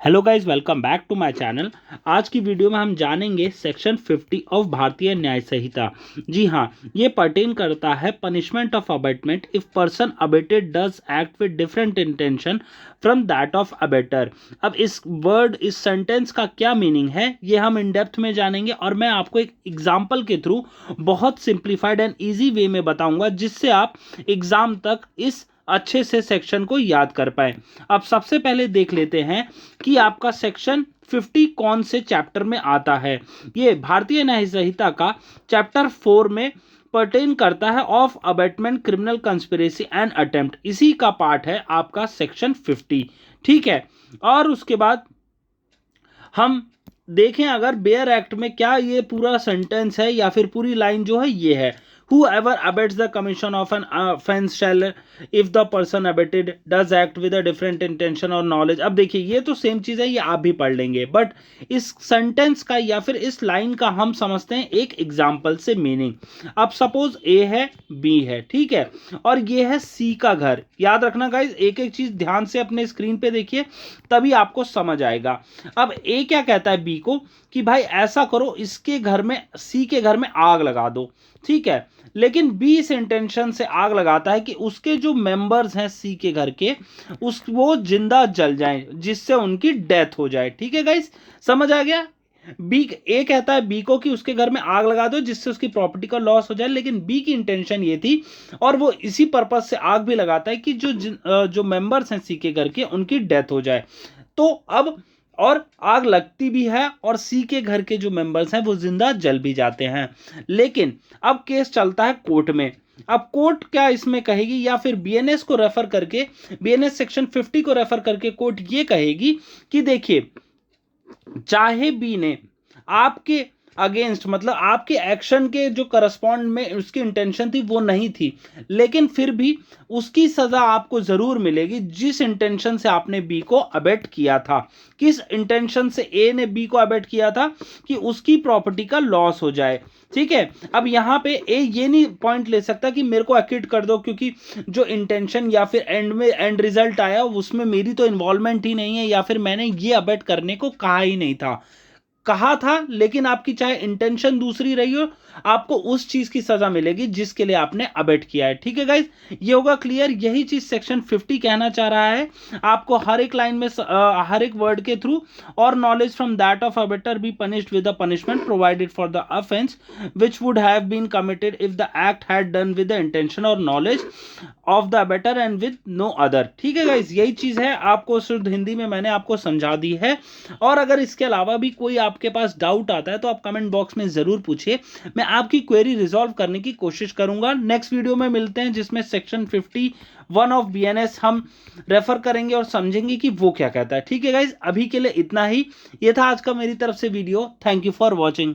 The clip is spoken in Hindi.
Hello guys, welcome back to my channel. आज की वीडियो में हम जानेंगे सेक्शन 50 ऑफ भारतीय न्याय संहिता। जी हाँ, ये पर्टेन करता है punishment of abetment if person abetted does act with different intention from that of abettor. अब इस सेंटेंस का क्या मीनिंग है ये हम इन डेप्थ में जानेंगे और मैं आपको एक एग्जाम्पल के थ्रू बहुत सिंप्लीफाइड एंड ईजी वे में बताऊंगा, जिससे आप एग्जाम तक इस अच्छे से सेक्शन को याद कर पाए। अब सबसे पहले देख लेते हैं कि आपका सेक्शन 50 कौन से चैप्टर में आता है। ये भारतीय न्याय संहिता का चैप्टर 4 में पर्टेन करता है of abetment criminal conspiracy and attempt. इसी का पार्ट है आपका सेक्शन 50। ठीक है, और उसके बाद हम देखें अगर बेयर एक्ट में क्या ये पूरा सेंटेंस है या फिर पूरी लाइन जो है ये है, whoever abets the commission of an offense shall, if the person abated does act with a different intention or knowledge। अब देखिए ये तो सेम चीज है, ये आप भी पढ़ लेंगे, बट इस सेंटेंस का या फिर इस लाइन का हम समझते हैं एक एग्जाम्पल से मीनिंग। अब सपोज ए है, बी है, ठीक है, और ये है सी का घर। याद रखना गाइज, एक एक चीज ध्यान से अपने स्क्रीन पे देखिए, तभी आपको समझ आएगा। अब ए क्या कहता है बी को कि भाई ऐसा करो, इसके घर में, सी के घर में आग लगा दो, ठीक है। लेकिन बी इस इंटेंशन से आग लगाता है कि उसके जो मेंबर्स हैं सी के घर के, वो जिंदा जल जाएं, जिससे उनकी डेथ हो जाए। ठीक है गाइस, समझ आ गया। बी ए कहता है बी को कि उसके घर में आग लगा दो जिससे उसकी प्रॉपर्टी का लॉस हो जाए, लेकिन बी की इंटेंशन ये थी और वो इसी पर्पस से आग भी लगाता है कि जो मेंबर्स हैं सी के घर के, उनकी डेथ हो जाए। तो अब और आग लगती भी है और सी के घर के जो मेंबर्स हैं वो जिंदा जल भी जाते हैं। लेकिन अब केस चलता है कोर्ट में। अब कोर्ट क्या इसमें कहेगी, या फिर बीएनएस को रेफर करके, बीएनएस सेक्शन 50 को रेफर करके कोर्ट ये कहेगी कि देखिए, चाहे बी ने आपके अगेंस्ट, मतलब आपके एक्शन के जो करस्पॉन्ड में उसकी इंटेंशन थी वो नहीं थी, लेकिन फिर भी उसकी सजा आपको जरूर मिलेगी जिस इंटेंशन से आपने बी को अबेट किया था। किस इंटेंशन से ए ने बी को अबेट किया था कि उसकी प्रॉपर्टी का लॉस हो जाए। ठीक है, अब यहां पे ए ये नहीं पॉइंट ले सकता कि मेरे को एक्विट कर दो, क्योंकि जो इंटेंशन या फिर एंड में एंड रिजल्ट आया उसमें मेरी तो इन्वॉल्वमेंट ही नहीं है, या फिर मैंने ये अबेट करने को कहा ही नहीं था। कहा था लेकिन आपकी चाहे इंटेंशन दूसरी रही हो, आपको उस चीज की सजा मिलेगी जिसके लिए आपने अबेट किया है। ठीक है गाइस, ये होगा क्लियर। यही चीज सेक्शन 50 कहना चाह रहा है आपको, हर एक लाइन में हर एक वर्ड के थ्रू, और knowledge from that of abettor be punished with the punishment provided for the offence which would have been committed if the act had done with the intention और knowledge of the abettor and with no other. ठीक है गाइस, यही चीज है, आपको शुद्ध हिंदी में मैंने आपको समझा दी है। और अगर इसके अलावा भी कोई आपके पास डाउट आता है तो आप कमेंट बॉक्स में जरूर पूछिए, मैं आपकी क्वेरी रिजॉल्व करने की कोशिश करूंगा। नेक्स्ट वीडियो में मिलते हैं जिसमें सेक्शन 51 ऑफ बीएनएस हम रेफर करेंगे और समझेंगे कि वो क्या कहता है। ठीक है गाइज, अभी के लिए इतना ही। ये था आज का मेरी तरफ से video. Thank you for watching.